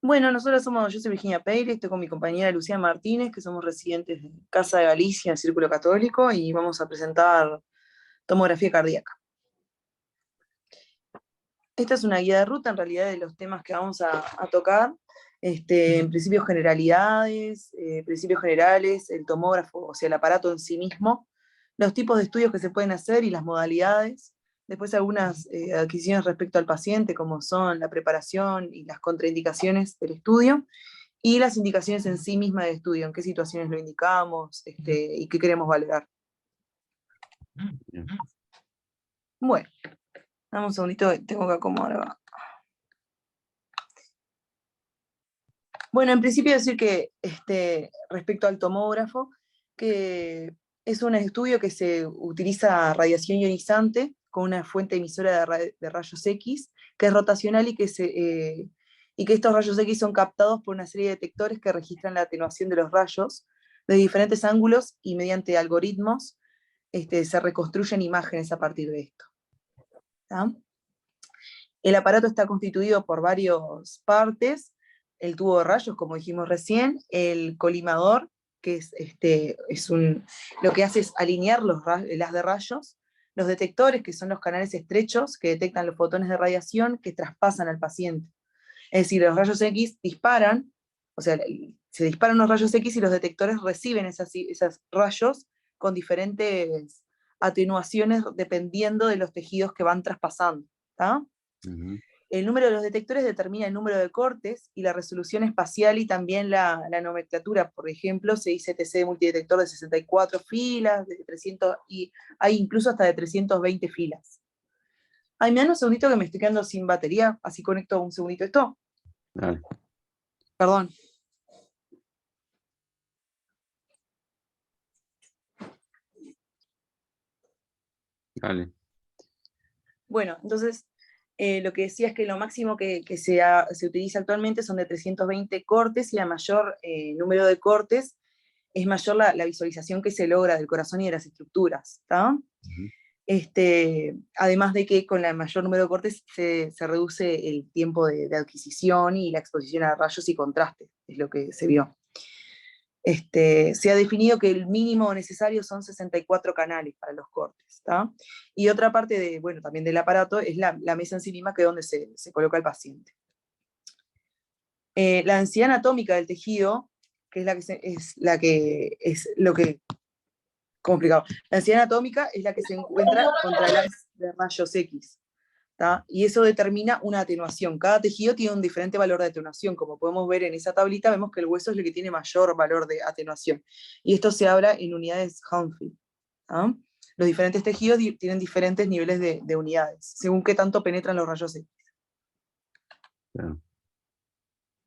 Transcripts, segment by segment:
Bueno, yo soy Virginia Peire, estoy con mi compañera Lucía Martínez, que somos residentes de Casa de Galicia, el Círculo Católico, y vamos a presentar tomografía cardíaca. Esta es una guía de ruta, en realidad, de los temas que vamos a tocar. En principios generalidades, principios generales, el tomógrafo, o sea, el aparato en sí mismo, los tipos de estudios que se pueden hacer y las modalidades. Después algunas adquisiciones respecto al paciente, como son la preparación y las contraindicaciones del estudio, y las indicaciones en sí misma del estudio, en qué situaciones lo indicamos, y qué queremos valorar. Bien. Bueno, dame un segundito, tengo que acomodar. Bueno, en principio decir que respecto al tomógrafo, que es un estudio que se utiliza radiación ionizante con una fuente emisora de rayos X, que es rotacional y que estos rayos X son captados por una serie de detectores que registran la atenuación de los rayos de diferentes ángulos y mediante algoritmos se reconstruyen imágenes a partir de esto. ¿Tá? El aparato está constituido por varias partes: el tubo de rayos, como dijimos recién, el colimador, que lo que hace es alinear el haz de rayos, los detectores, que son los canales estrechos que detectan los fotones de radiación que traspasan al paciente. Es decir, los rayos X disparan, o sea, se disparan los rayos X y los detectores reciben esos rayos con diferentes atenuaciones dependiendo de los tejidos que van traspasando. ¿Tá? Ujú. El número de los detectores determina el número de cortes y la resolución espacial y también la nomenclatura. Por ejemplo, se dice TC de multidetector de 64 filas, de 300, y hay incluso hasta de 320 filas. Ay, me dan un segundito que me estoy quedando sin batería, así conecto un segundito esto. Dale. Perdón. Dale. Bueno, entonces, lo que decía es que lo máximo que se utiliza actualmente son de 320 cortes, y a mayor número de cortes es mayor la visualización que se logra del corazón y de las estructuras. ¿Tá? Ujú. Además de que con el mayor número de cortes se reduce el tiempo de adquisición y la exposición a rayos y contrastes, es lo que se vio. Se ha definido que el mínimo necesario son 64 canales para los cortes. ¿Tá? Y otra parte también del aparato es la mesa en sí misma, que es donde se coloca el paciente. La densidad anatómica del tejido, que es lo que complicado. La densidad anatómica es la que se encuentra contra el haz de rayos X. ¿Tá? Y eso determina una atenuación. Cada tejido tiene un diferente valor de atenuación. Como podemos ver en esa tablita, vemos que el hueso es el que tiene mayor valor de atenuación. Y esto se habla en unidades Hounsfield. ¿Tá? Los diferentes tejidos tienen diferentes niveles de unidades, según qué tanto penetran los rayos X. Claro.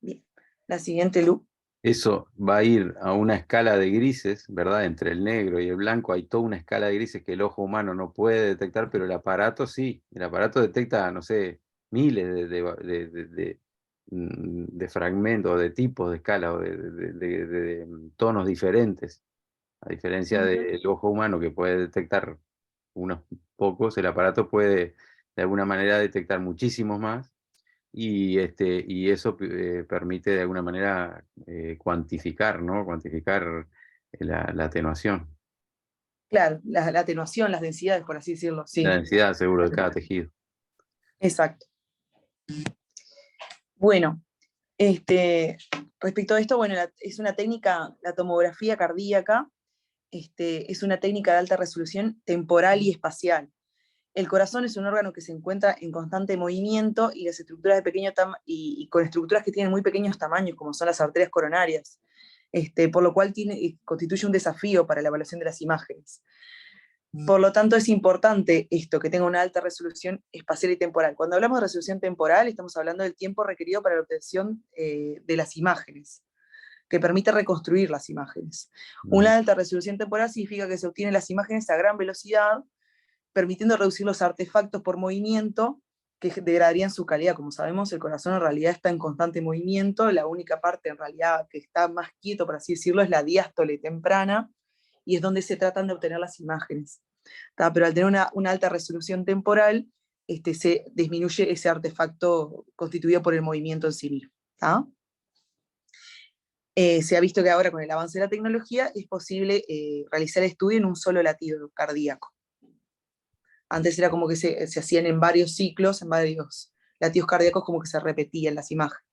Bien. La siguiente, Lu. Eso va a ir a una escala de grises, ¿verdad? Entre el negro y el blanco hay toda una escala de grises que el ojo humano no puede detectar, pero el aparato sí. El aparato detecta, no sé, miles de fragmentos, de tipos de escala, o de tonos diferentes. A diferencia del ojo humano, que puede detectar unos pocos, el aparato puede de alguna manera detectar muchísimos más. Y eso permite de alguna manera cuantificar, ¿no? Cuantificar la atenuación, Claro, la atenuación, las densidades, por así decirlo, la sí. densidad seguro de cada tejido. Exacto. Bueno, respecto a esto, es una técnica, la tomografía cardíaca, es una técnica de alta resolución temporal y espacial. El corazón es un órgano que se encuentra en constante movimiento, y las estructuras de pequeño y con estructuras que tienen muy pequeños tamaños, como son las arterias coronarias, por lo cual constituye un desafío para la evaluación de las imágenes. Por lo tanto, es importante esto, que tenga una alta resolución espacial y temporal. Cuando hablamos de resolución temporal, estamos hablando del tiempo requerido para la obtención de las imágenes, que permite reconstruir las imágenes. Una alta resolución temporal significa que se obtienen las imágenes a gran velocidad, permitiendo reducir los artefactos por movimiento que degradarían su calidad. Como sabemos, el corazón en realidad está en constante movimiento. La única parte en realidad que está más quieto, por así decirlo, es la diástole temprana, y es donde se tratan de obtener las imágenes. ¿Tá? Pero al tener una alta resolución temporal, se disminuye ese artefacto constituido por el movimiento en sí mismo. ¿Tá? Se ha visto que ahora con el avance de la tecnología es posible realizar el estudio en un solo latido cardíaco. Antes era como que se hacían en varios ciclos, en varios latidos cardíacos, como que se repetían las imágenes.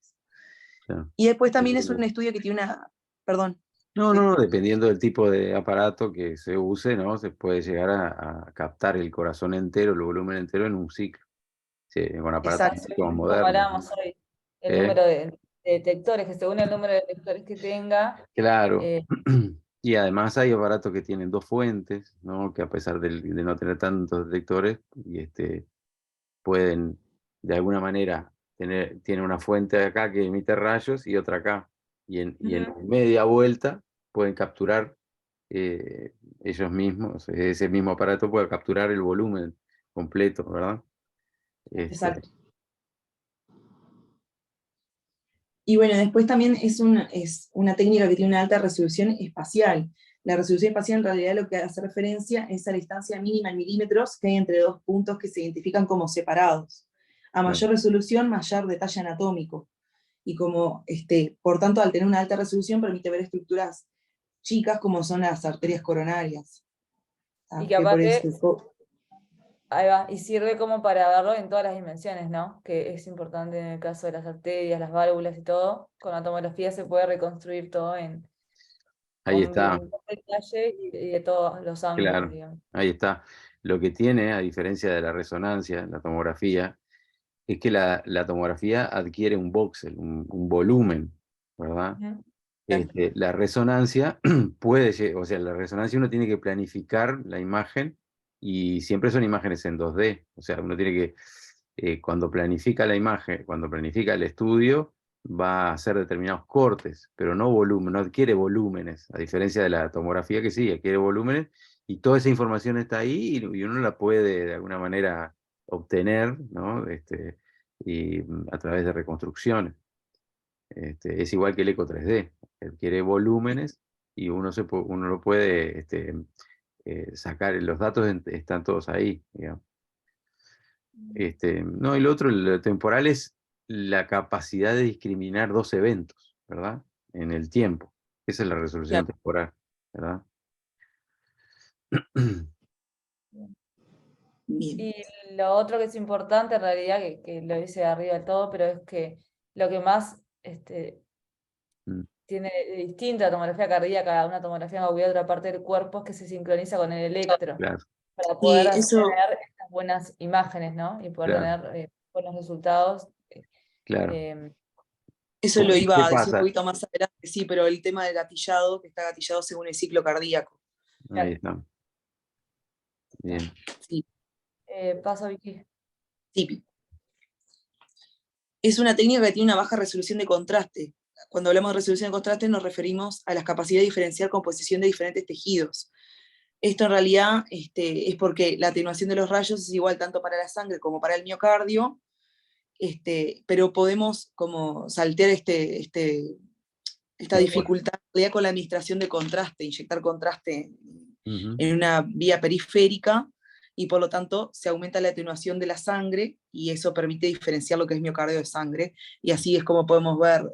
Claro. Y después también es un estudio que tiene una... Perdón. No, Sí. no, dependiendo del tipo de aparato que se use, ¿no? Se puede llegar a captar el corazón entero, el volumen entero en un ciclo. Sí, con aparatos Exacto. mucho más Como modernos. hablábamos hoy, el ¿Eh? número de detectores, que según el número de detectores que tenga, Claro. eh, Y además hay aparatos que tienen dos fuentes, ¿no? Que a pesar de no tener tantos detectores, pueden de alguna manera tiene una fuente acá que emite rayos y otra acá. Y en ujú. media vuelta pueden capturar ellos mismos, ese mismo aparato puede capturar el volumen completo, ¿verdad? Este, Exacto. Y bueno, después también es una técnica que tiene una alta resolución espacial. La resolución espacial en realidad lo que hace referencia es a la distancia mínima en milímetros que hay entre dos puntos que se identifican como separados. A claro. mayor resolución, mayor detalle anatómico. Y como, por tanto, al tener una alta resolución permite ver estructuras chicas como son las arterias coronarias. Y que Que por aparte, eso, ahí va, y sirve como para verlo en todas las dimensiones, ¿no? Que es importante en el caso de las arterias, las válvulas y todo. Con la tomografía se puede reconstruir todo Ahí con está, un detalle y de todos los ángulos, claro, digamos. ahí está. Lo que tiene, a diferencia de la resonancia, la tomografía, es que la tomografía adquiere un voxel, un volumen, ¿verdad? Ujú. Claro. La resonancia o sea, la resonancia uno tiene que planificar la imagen y siempre son imágenes en 2D. O sea, uno tiene que, cuando planifica la imagen, cuando planifica el estudio, va a hacer determinados cortes, pero no volumen, no adquiere volúmenes, a diferencia de la tomografía que sí, adquiere volúmenes y toda esa información está ahí y uno la puede de alguna manera obtener, ¿no? A través de reconstrucciones. Es igual que el eco 3D, adquiere volúmenes y uno lo puede sacar, los datos están todos ahí, digamos. No, y lo otro, lo temporal es la capacidad de discriminar dos eventos, ¿verdad? En el tiempo. Esa es la resolución claro, temporal, ¿verdad? bien. Y lo otro que es importante en realidad, que lo dice arriba del todo, pero es que lo que más Mm, tiene de distinta la tomografía cardíaca a una tomografía en cualquier otra parte del cuerpo es que se sincroniza con el electro claro, para poder Y eso, tener estas buenas imágenes, ¿no? Y poder claro, tener buenos resultados. claro. eh, eso lo Porque, ¿qué iba a decir un pasa? poquito más adelante, sí, pero el tema del gatillado, que está gatillado según el ciclo cardíaco. Ahí claro. está, bien. Sí, Paso, Vicky. sí. Es una técnica que tiene una baja resolución de contraste. Cuando hablamos de resolución de contraste nos referimos a la capacidad de diferenciar composición de diferentes tejidos. Esto en realidad es porque la atenuación de los rayos es igual tanto para la sangre como para el miocardio, pero podemos como saltear esta dificultad con la administración de contraste, inyectar contraste Ujú, en una vía periférica y por lo tanto se aumenta la atenuación de la sangre y eso permite diferenciar lo que es miocardio de sangre y así es como podemos ver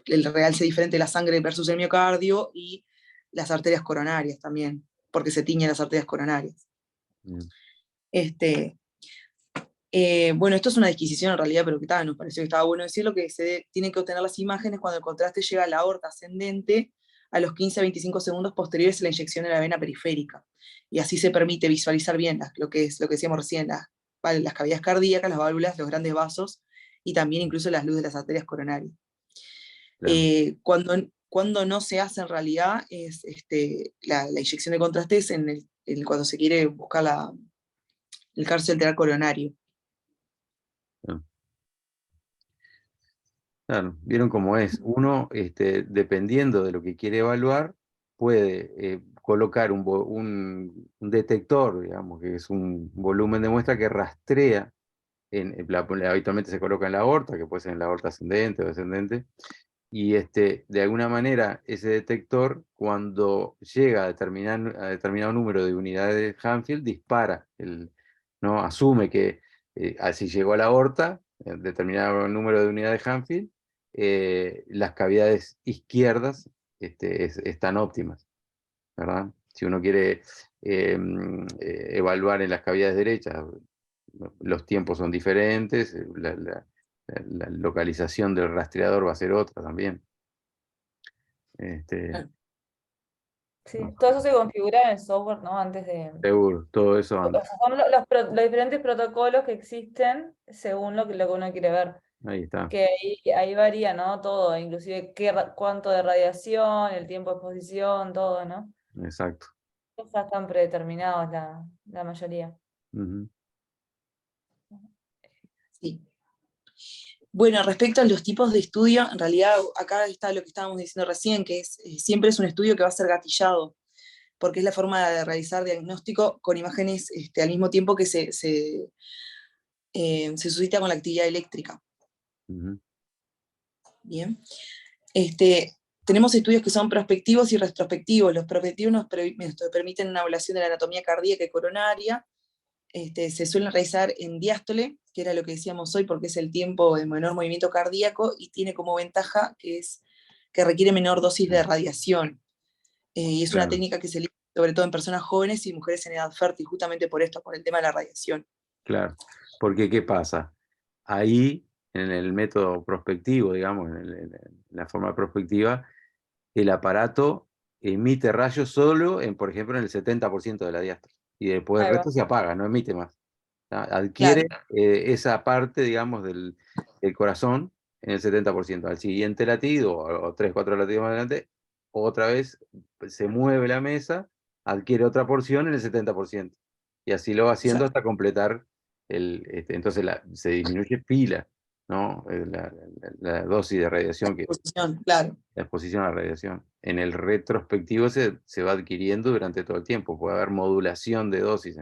el realce diferente de la sangre versus el miocardio y las arterias coronarias también, porque se tiñen las arterias coronarias. bien. Este, bueno, esto es una disquisición en realidad, pero que tal, nos pareció que estaba bueno decirlo, que tienen que obtener las imágenes cuando el contraste llega a la aorta ascendente a los 15 a 25 segundos posteriores a la inyección de la vena periférica. Y así se permite visualizar bien lo que decíamos recién, las cavidades cardíacas, las válvulas, los grandes vasos y también incluso las luces de las arterias coronarias. Claro. Cuando no se hace en realidad es la inyección de contraste es cuando se quiere buscar el cárcel lateral coronario. Claro. Claro, vieron cómo es. Uno, dependiendo de lo que quiere evaluar, puede colocar un detector, digamos, que es un volumen de muestra que rastrea, habitualmente se coloca en la aorta, que puede ser en la aorta ascendente o descendente, y de alguna manera ese detector, cuando llega a determinado número de unidades de Hanfield, dispara, ¿no? Asume que así llegó a la aorta, determinado número de unidades de Hanfield, las cavidades izquierdas están óptimas, ¿verdad? Si uno quiere evaluar en las cavidades derechas, los tiempos son diferentes, la localización del rastreador va a ser otra también. Sí, No, todo eso se configura en el software, ¿no? Antes de... seguro, todo eso O antes. sea, son los diferentes protocolos que existen según lo que uno quiere ver. Ahí está. Que ahí varía, ¿no? Todo, inclusive cuánto de radiación, el tiempo de exposición, todo, ¿no? Exacto. Ya están predeterminados la mayoría. Ujú. Sí. Bueno, respecto a los tipos de estudio, en realidad acá está lo que estábamos diciendo recién, que siempre es un estudio que va a ser gatillado, porque es la forma de realizar diagnóstico con imágenes al mismo tiempo que se suscita con la actividad eléctrica. Ujú. Bien. Tenemos estudios que son prospectivos y retrospectivos. Los prospectivos nos permiten una evaluación de la anatomía cardíaca y coronaria. Se suelen realizar en diástole, que era lo que decíamos hoy, porque es el tiempo de menor movimiento cardíaco y tiene como ventaja que requiere menor dosis de radiación. Y es una Claro, técnica que se elige sobre todo en personas jóvenes y mujeres en edad fértil, justamente por esto, por el tema de la radiación. claro. Porque, ¿qué pasa? Ahí, en el método prospectivo, digamos, en la forma prospectiva, el aparato emite rayos solo, por ejemplo, en el 70% de la diástole. Y después el Ahí va. resto se apaga, no emite más. Claro, Adquiere esa parte, digamos, del corazón en el 70%. Al siguiente latido, o 3, 4 latidos más adelante, otra vez se mueve la mesa, adquiere otra porción en el 70%. Y así lo va haciendo exacto. hasta completar entonces se disminuye pila, ¿no? La dosis de radiación Exposición, claro. la exposición a la radiación. En el retrospectivo se va adquiriendo durante todo el tiempo. Puede haber modulación de dosis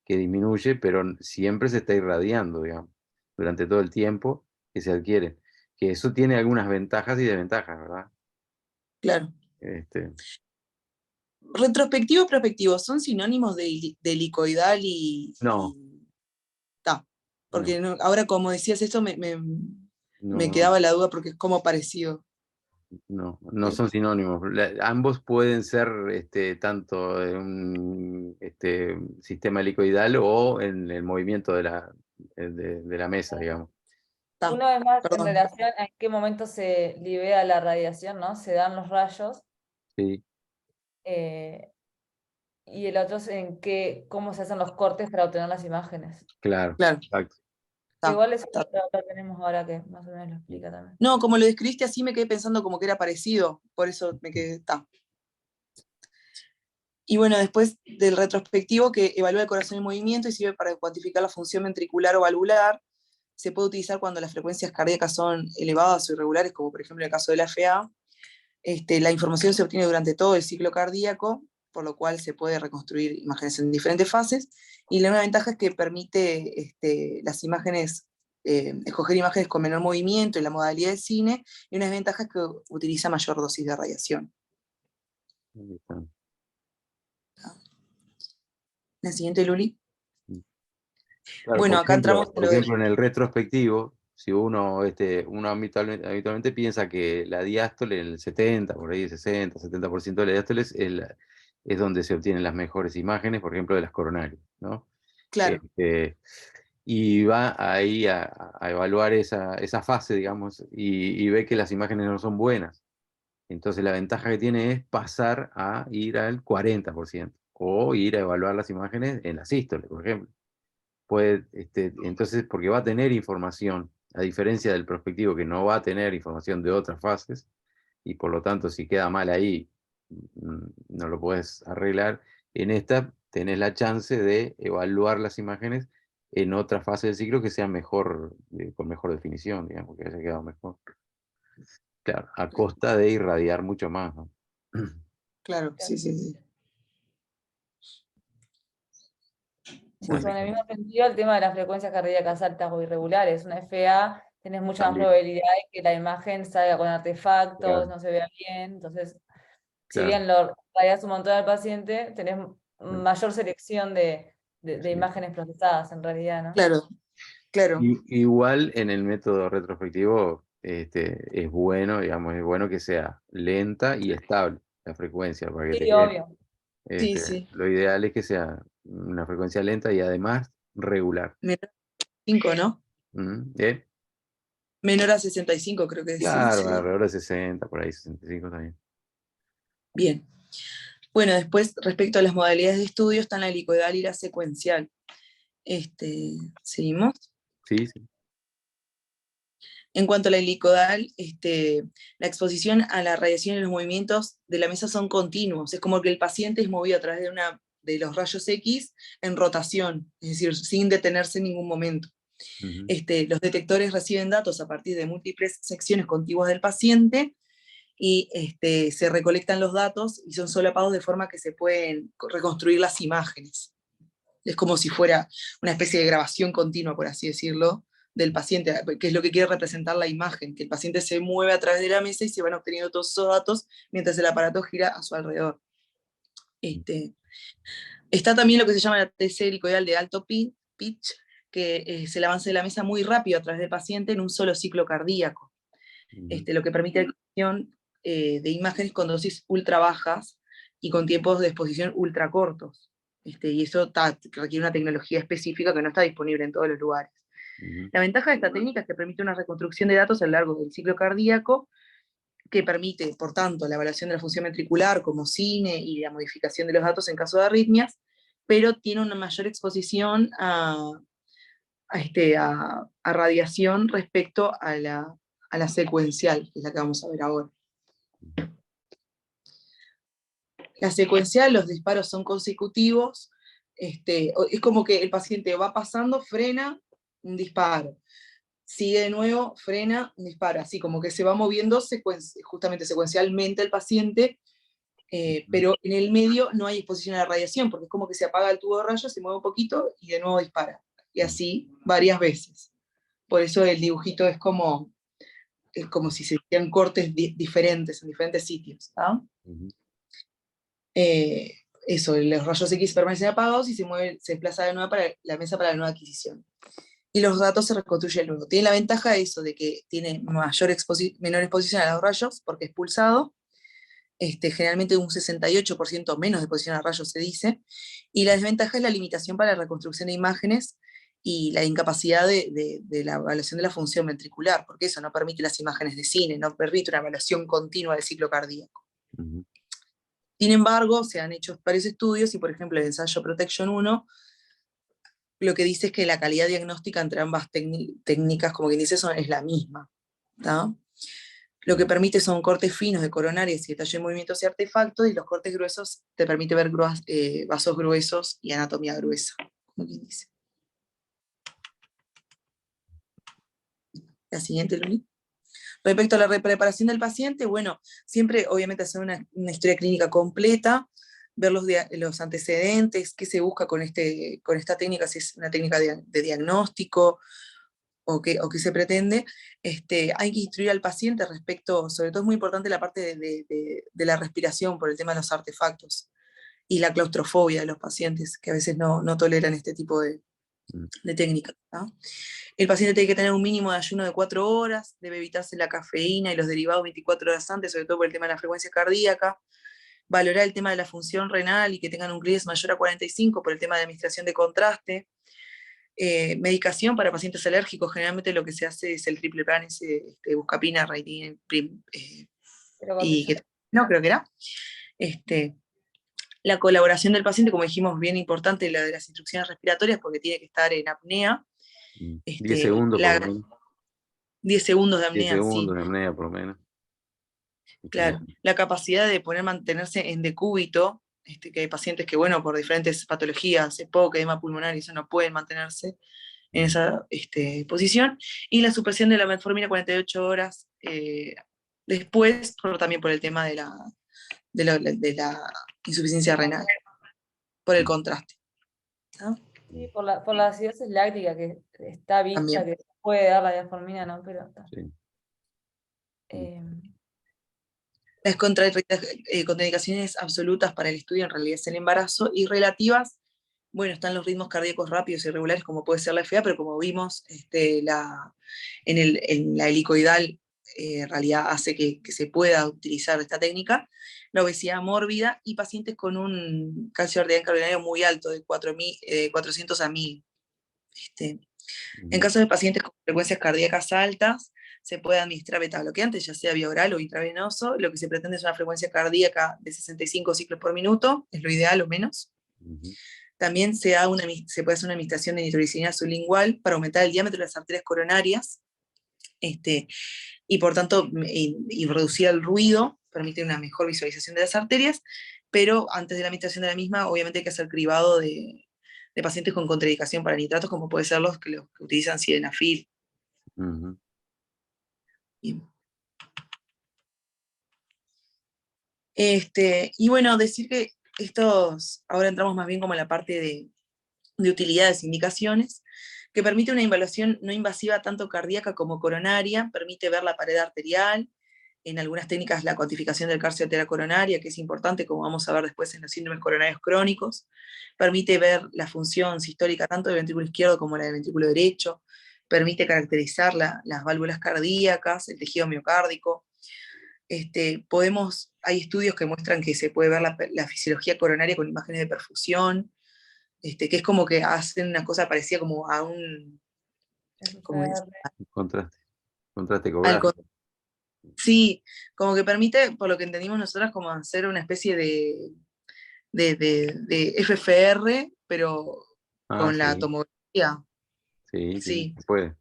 que disminuye, pero siempre se está irradiando, digamos, durante todo el tiempo que se adquiere. Que eso tiene algunas ventajas y desventajas, ¿verdad? Claro. Este, Retrospectivo y prospectivo, ¿son sinónimos de helicoidal no, ta? no, Porque ahora como decías esto me no, quedaba la duda porque es como parecido. no son sinónimos. Ambos pueden ser tanto en un sistema helicoidal o en el movimiento de la mesa, digamos. Ta, Uno es más en perdón. relación a en qué momento se libera la radiación, ¿no? Se dan los rayos. Sí, eh, y el otro es cómo se hacen los cortes para obtener las imágenes. claro, Claro, exacto. ta, Igual eso ta. lo tenemos ahora que más o menos lo explica también. No, como lo describiste así me quedé pensando como que era parecido, por eso me quedé, ta. Y bueno, después del retrospectivo que evalúa el corazón en movimiento y sirve para cuantificar la función ventricular o valvular, se puede utilizar cuando las frecuencias cardíacas son elevadas o irregulares, como por ejemplo en el caso de la FA. La información se obtiene durante todo el ciclo cardíaco, por lo cual se puede reconstruir imágenes en diferentes fases. Y la una ventaja es que permite las imágenes, escoger imágenes con menor movimiento en la modalidad de cine, y una desventaja es que utiliza mayor dosis de radiación. Ahí está. La siguiente, Luli. Claro, Bueno, acá entramos en por lo del... ejemplo, en el retrospectivo, si uno habitualmente piensa que la diástole en el 70, por ahí 60, 70% de la diástole es donde se obtienen las mejores imágenes, por ejemplo, de las coronarias, ¿no? Claro, Este, y va ahí a evaluar esa fase, digamos, y ve que las imágenes no son buenas. Entonces la ventaja que tiene es pasar a ir al 40%, o ir a evaluar las imágenes en la sístole, por ejemplo. Entonces, porque va a tener información, a diferencia del prospectivo que no va a tener información de otras fases, y por lo tanto, si queda mal ahí, no lo puedes arreglar. En esta tenés la chance de evaluar las imágenes en otra fase del ciclo que sea mejor, con mejor definición, digamos, que haya quedado mejor. Claro, a costa de irradiar mucho más, ¿no? claro, sí, sí, sí. Sí, Bueno, son en el mismo sentido el tema de las frecuencias cardíacas altas o irregulares. Una FA tenés mucha más También, probabilidad de que la imagen salga con artefactos, claro, no se vea bien. Entonces, si claro. bien lo radias un montón al paciente, tenés mayor selección de Sí. imágenes procesadas en realidad, ¿no? claro, claro. Igual en el método retrospectivo, es bueno, digamos, es bueno que sea lenta y estable la frecuencia, para que te Sí, quede. obvio. Sí, sí. Lo ideal es que sea una frecuencia lenta y además regular. Menor a 5, ¿no? ¿Eh? Menor a 65 creo que se Claro, dice. alrededor de 60, por ahí 65 también. Bien. Bueno, después, respecto a las modalidades de estudio, están la helicoidal y la secuencial. ¿Seguimos? Sí, sí. En cuanto a la helicodal, la exposición a la radiación y los movimientos de la mesa son continuos. Es como que el paciente es movido a través de los rayos X en rotación, es decir, sin detenerse en ningún momento. Ujú. Los detectores reciben datos a partir de múltiples secciones contiguas del paciente y se recolectan los datos y son solapados de forma que se pueden reconstruir las imágenes. Es como si fuera una especie de grabación continua, por así decirlo, del paciente, que es lo que quiere representar la imagen, que el paciente se mueve a través de la mesa y se van obteniendo todos esos datos mientras el aparato gira a su alrededor. Está también lo que se llama la TC helicoidal de alto pitch, que es el avance de la mesa muy rápido a través del paciente en un solo ciclo cardíaco, lo que permite la obtención de imágenes con dosis ultra bajas y con tiempos de exposición ultra cortos. Y eso requiere una tecnología específica que no está disponible en todos los lugares. Ujú. La ventaja de esta técnica es que permite una reconstrucción de datos a lo largo del ciclo cardíaco, que permite, por tanto, la evaluación de la función ventricular como cine y la modificación de los datos en caso de arritmias, pero tiene una mayor exposición a radiación respecto a la secuencial, que es la que vamos a ver ahora. La secuencial, los disparos son consecutivos, es como que el paciente va pasando, frena, un disparo, sigue de nuevo, frena, un disparo, así como que se va moviendo justamente secuencialmente el paciente, pero en el medio no hay exposición a la radiación, porque es como que se apaga el tubo de rayos, se mueve un poquito y de nuevo dispara, y así varias veces. Por eso el dibujito es como si se hicieran cortes diferentes en diferentes sitios. Ujú. Eso, los rayos X permanecen apagados y se desplaza de nuevo para la mesa para la nueva adquisición. Y los datos se reconstruyen luego. Tiene la ventaja de eso, de que tiene menor exposición a los rayos, porque es pulsado, generalmente un 68% menos de exposición a rayos se dice, y la desventaja es la limitación para la reconstrucción de imágenes y la incapacidad de la evaluación de la función ventricular, porque eso no permite las imágenes de cine, no permite una evaluación continua del ciclo cardíaco. Ujú. Sin embargo, se han hecho varios estudios y, por ejemplo, el ensayo Protection 1 lo que dice es que la calidad diagnóstica entre ambas técnicas, como quien dice, es la misma. ¿Tá? Lo que permite son cortes finos de coronarias y detalle de movimientos y artefactos, y los cortes gruesos te permite ver vasos gruesos y anatomía gruesa, como quien dice. La siguiente, Luni. Respecto a la preparación del paciente, bueno, siempre obviamente hacer una historia clínica completa, ver los antecedentes, qué se busca con esta técnica, si es una técnica de diagnóstico o qué se pretende. Hay que instruir al paciente respecto, sobre todo es muy importante la parte de la respiración por el tema de los artefactos y la claustrofobia de los pacientes, que a veces no toleran este tipo de técnicas. ¿No? El paciente tiene que tener un mínimo de ayuno de 4 horas, debe evitarse la cafeína y los derivados 24 horas antes, sobre todo por el tema de la frecuencia cardíaca, valorar el tema de la función renal y que tengan un CLIES mayor a 45 por el tema de administración de contraste, medicación para pacientes alérgicos, generalmente lo que se hace es el triple plan, buscapina, raitin, no, creo que era. La colaboración del paciente, como dijimos, bien importante, la de las instrucciones respiratorias, porque tiene que estar en apnea. 10 segundos por lo menos. 10 segundos de 10 apnea, segundos sí. de apnea por lo menos. Claro, la capacidad de poder mantenerse en decúbito, que hay pacientes que, bueno, por diferentes patologías, EPOC, edema pulmonar, y eso no pueden mantenerse en esa posición, y la supresión de la metformina 48 horas después, también por el tema de la insuficiencia renal, por el contraste. ¿No? Sí, por la acidosis láctica que está vista, También. que puede dar la diasformina, ¿no? Pero está. Sí. Las contraindicaciones absolutas para el estudio en realidad es el embarazo, y relativas, bueno, están los ritmos cardíacos rápidos y irregulares, como puede ser la FA, pero como vimos en la helicoidal en realidad hace que se pueda utilizar esta técnica, la obesidad mórbida y pacientes con un calcio arterial coronario muy alto, de 400 a 1000. En caso de pacientes con frecuencias cardíacas altas, se puede administrar beta-bloqueante, ya sea vía oral o intravenoso. Lo que se pretende es una frecuencia cardíaca de 65 ciclos por minuto, es lo ideal o menos. También se puede hacer una administración de nitroglicerina sublingual para aumentar el diámetro de las arterias coronarias, y por tanto y reducir el ruido, permite una mejor visualización de las arterias, pero antes de la administración de la misma, obviamente hay que hacer cribado de pacientes con contraindicación para nitratos, como puede ser los que utilizan sildenafil. Bien. Y bueno, decir que ahora entramos más bien como en la parte de utilidades e indicaciones, que permite una evaluación no invasiva tanto cardíaca como coronaria, permite ver la pared arterial, en algunas técnicas la cuantificación del calcio arterial coronaria, que es importante, como vamos a ver después en los síndromes coronarios crónicos, permite ver la función sistólica tanto del ventrículo izquierdo como la del ventrículo derecho, permite caracterizar las válvulas cardíacas, el tejido miocárdico. Hay estudios que muestran que se puede ver la fisiología coronaria con imágenes de perfusión, que es como que hacen una cosa parecida como a un... Como Contraste ecográfico. Sí, como que permite, por lo que entendimos nosotros, como hacer una especie de FFR, pero con la Sí. tomografía. Sí, Sí. se puede.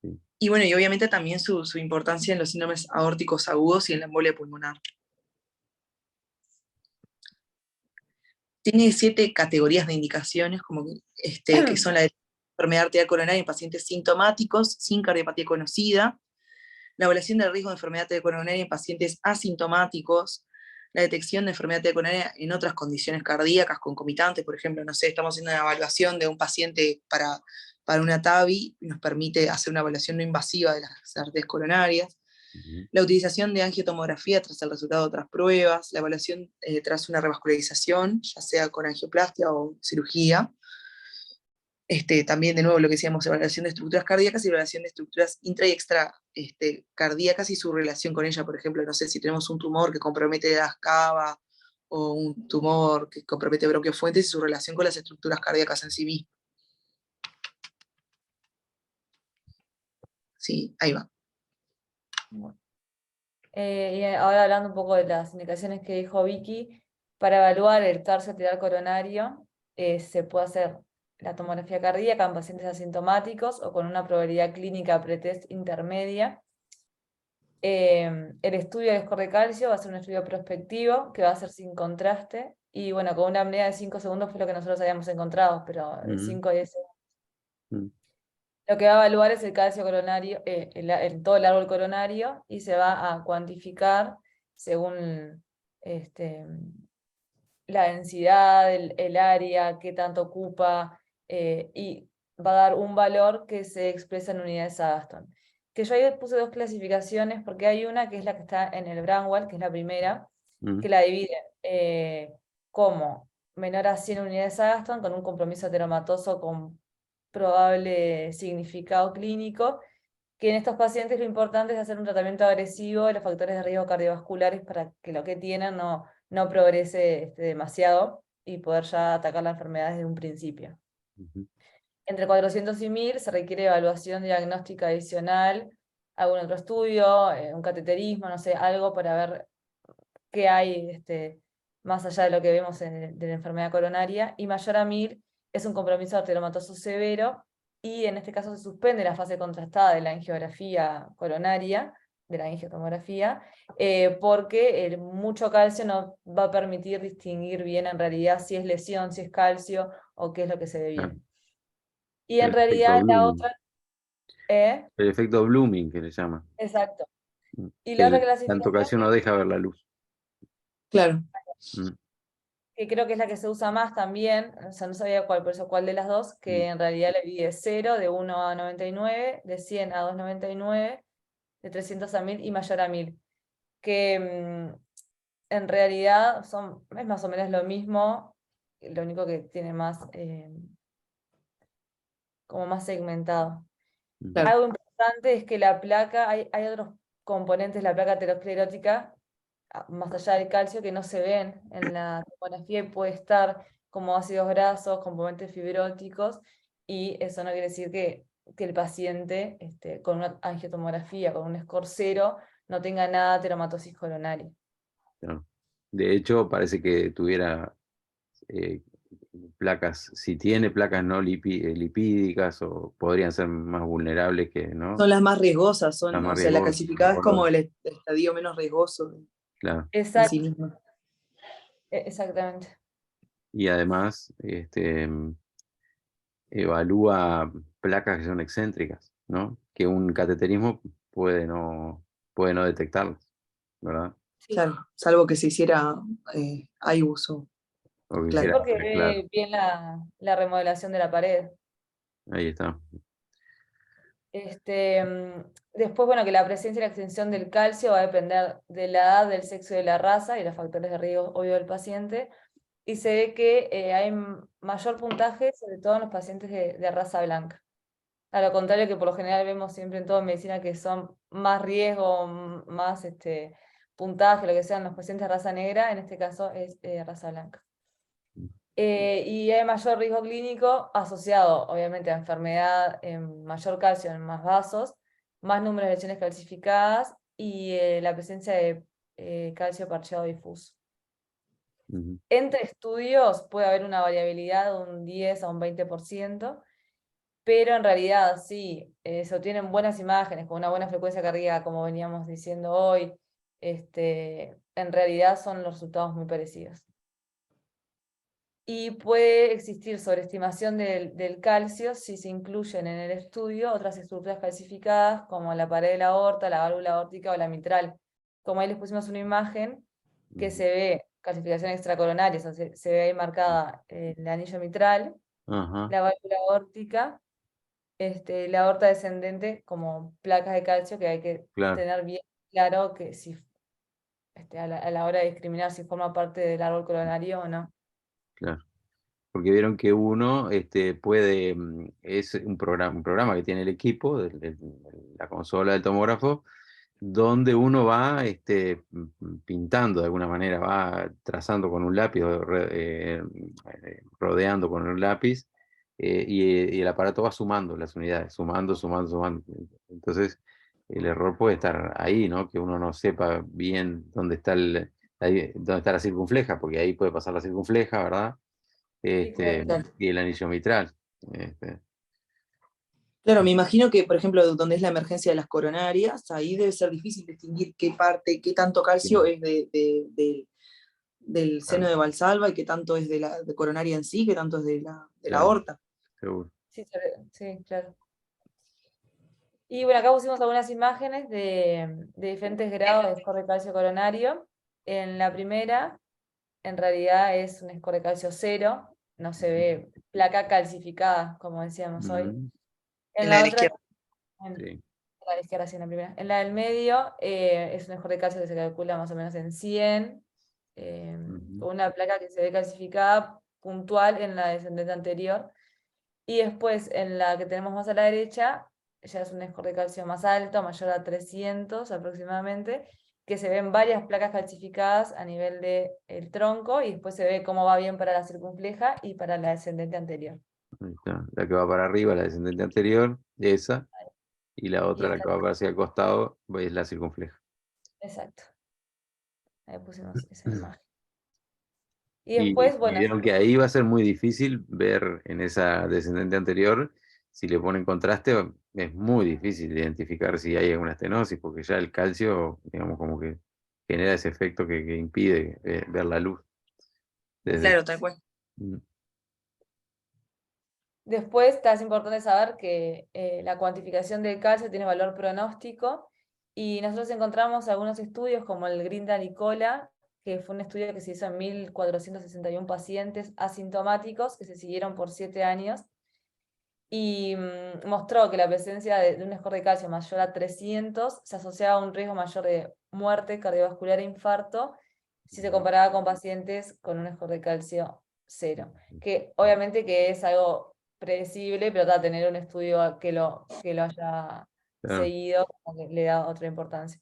Sí. Y bueno, y obviamente también su importancia en los síndromes aórticos agudos y en la embolia pulmonar. Tiene 7 categorías de indicaciones, como que son la enfermedad arterial coronaria en pacientes sintomáticos, sin cardiopatía conocida, la evaluación del riesgo de enfermedad arterial coronaria en pacientes asintomáticos, la detección de enfermedad arterial coronaria en otras condiciones cardíacas concomitantes, por ejemplo, no sé, estamos haciendo una evaluación de un paciente para una TAVI, nos permite hacer una evaluación no invasiva de las arterias coronarias, la utilización de angiotomografía tras el resultado de otras pruebas, la evaluación tras una revascularización, ya sea con angioplastia o cirugía. También, de nuevo, lo que decíamos, evaluación de estructuras cardíacas y evaluación de estructuras intra y extra cardíacas y su relación con ella. Por ejemplo, no sé, si tenemos un tumor que compromete las cava o un tumor que compromete bronquiofuentes y su relación con las estructuras cardíacas en sí mismas. Sí, ahí va. Y ahora hablando un poco de las indicaciones que dijo Vicky, para evaluar el calcio arterial coronario se puede hacer la tomografía cardíaca en pacientes asintomáticos o con una probabilidad clínica pretest intermedia. El estudio de score de calcio va a ser un estudio prospectivo que va a ser sin contraste y bueno, con una apnea de 5 segundos fue lo que nosotros habíamos encontrado, pero de 5 a 10 segundos. Lo que va a evaluar es el calcio coronario, todo el árbol coronario, y se va a cuantificar según la densidad, el área, qué tanto ocupa, y va a dar un valor que se expresa en unidades Agatston. Que yo ahí puse 2 clasificaciones, porque hay una que es la que está en el Braunwald, que es la primera, que la divide como menor a 100 unidades Agatston, con un compromiso ateromatoso con probable significado clínico, que en estos pacientes lo importante es hacer un tratamiento agresivo de los factores de riesgo cardiovasculares para que lo que tienen no progrese demasiado y poder ya atacar la enfermedad desde un principio. Entre 400 y 1000 se requiere evaluación diagnóstica adicional, algún otro estudio, un cateterismo, no sé, algo para ver qué hay más allá de lo que vemos de la enfermedad coronaria, y mayor a 1000 es un compromiso arteriomatoso severo, y en este caso se suspende la fase contrastada de la angiografía coronaria, de la angiotomografía, porque mucho calcio no va a permitir distinguir bien en realidad si es lesión, si es calcio, o qué es lo que se ve bien. Y en realidad la otra... El efecto Blooming, que le llama. Exacto. Y Que la otra tanto clasificación calcio no deja ver la luz. Claro. que creo que es la que se usa más también, o sea, no sabía cuál, por eso cuál de las dos, que en realidad le vi de 0, de 1 a 99, de 100 a 299, de 300 a 1000 y mayor a 1000. Que en realidad es más o menos lo mismo, lo único que tiene más, como más segmentado. Claro. Algo importante es que la placa, hay otros componentes de la placa aterosclerótica, más allá del calcio, que no se ven en la tomografía y puede estar como ácidos grasos, componentes fibróticos, y eso no quiere decir que el paciente con una angiotomografía, con un score 0, no tenga nada de ateromatosis coronaria. ¿no? De hecho, parece que tuviera eh, placas, si tiene placas no lipídicas, o podrían ser más vulnerables que, ¿no? Son las más riesgosas, Las o más sea, la riesgosas, calcificada es por lo- como el estadio menos riesgoso claro. en sí mismo. Exactamente. Y además, evalúa placas que son excéntricas, ¿no? Que un cateterismo puede no detectarlas, ¿verdad? Sí, Claro, salvo que se hiciera IBUS, O que sí, claro. hiciera, porque claro, ve bien la remodelación de la pared. ahí está. Después, bueno, que la presencia y la extensión del calcio va a depender de la edad, del sexo y de la raza y los factores de riesgo obvio del paciente. Y se ve que hay mayor puntaje, sobre todo en los pacientes de raza blanca. A lo contrario que por lo general vemos siempre en toda medicina que son más riesgo, más puntaje, lo que sean los pacientes de raza negra, en este caso es raza blanca. Y hay mayor riesgo clínico asociado, obviamente, a enfermedad, mayor calcio en más vasos, más número de lesiones calcificadas y la presencia de calcio parcheado difuso. Ujú. Entre estudios puede haber una variabilidad de un 10 a un 20%, pero en realidad sí, se obtienen buenas imágenes con una buena frecuencia cardíaca, como veníamos diciendo hoy, en realidad son los resultados muy parecidos. Y puede existir sobreestimación del calcio si se incluyen en el estudio otras estructuras calcificadas como la pared de la aorta, la válvula aórtica o la mitral. Como ahí les pusimos una imagen que se ve calcificación extracoronaria, o sea, se ve ahí marcada el anillo mitral, Ajá, la válvula aórtica, la aorta descendente como placas de calcio que hay que claro, tener bien claro que si a la hora de discriminar si forma parte del árbol coronario o no. claro. Porque vieron que uno puede, es un programa que tiene el equipo, la consola del tomógrafo, donde uno va pintando de alguna manera, va trazando con un lápiz, o rodeando con un lápiz, y el aparato va sumando las unidades, sumando, sumando, sumando. Entonces, el error puede estar ahí, ¿no? Que uno no sepa bien dónde está la circunfleja, porque ahí puede pasar la circunfleja, ¿verdad? Sí, claro. Y el anillo mitral. Este, Claro, me imagino que, por ejemplo, donde es la emergencia de las coronarias, ahí debe ser difícil distinguir qué parte, qué tanto calcio sí, es del seno claro, de Valsalva y qué tanto es de la de coronaria en sí, qué tanto es de la claro, aorta. seguro. Sí, sí, claro. Y bueno, acá pusimos algunas imágenes de diferentes grados de score de calcio coronario. En la primera, en realidad es un score de calcio 0, no se ve placa calcificada, como decíamos hoy. Ujú, En En la de la la otra, izquierda. sí. la de izquierda, sí, en la primera. En la del medio es un score de calcio que se calcula más o menos en 100, Ujú, con una placa que se ve calcificada puntual en la descendente anterior. Y después en la que tenemos más a la derecha, ya es un score de calcio más alto, mayor a 300 aproximadamente, que se ven varias placas calcificadas a nivel del tronco y después se ve cómo va bien para la circunfleja y para la descendente anterior. ahí está. La que va para arriba, la descendente anterior, esa, y la Y otra, la esta, que va para hacia el costado, es la circunfleja. exacto, ahí pusimos esa imagen. Y Y después, bueno, vieron que ahí va a ser muy difícil ver en esa descendente anterior, si le ponen contraste, es muy difícil identificar si hay alguna estenosis, porque ya el calcio, digamos, como que genera ese efecto que impide ver la luz. Desde, Claro, tal cual. mm, después es importante saber que la cuantificación del calcio tiene valor pronóstico y nosotros encontramos algunos estudios como el Grindal y Cola, que fue un estudio que se hizo en 1461 pacientes asintomáticos que se siguieron por 7 años y mostró que la presencia de un score de calcio mayor a 300 se asociaba a un riesgo mayor de muerte cardiovascular e infarto si se comparaba con pacientes con un score de calcio 0. Que obviamente que es algo predecible, pero tener un estudio que lo haya seguido, como que le da otra importancia.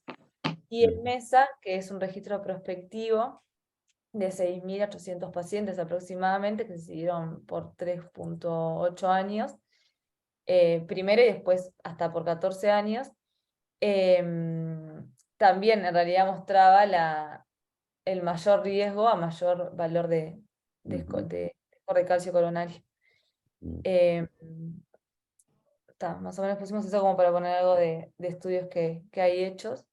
Y el MESA, que es un registro prospectivo de 6.800 pacientes aproximadamente, que se siguieron por 3.8 años, primero y después hasta por 14 años, también en realidad mostraba el mayor riesgo a mayor valor de calcio coronario. Más o menos pusimos eso como para poner algo de estudios que hay hechos.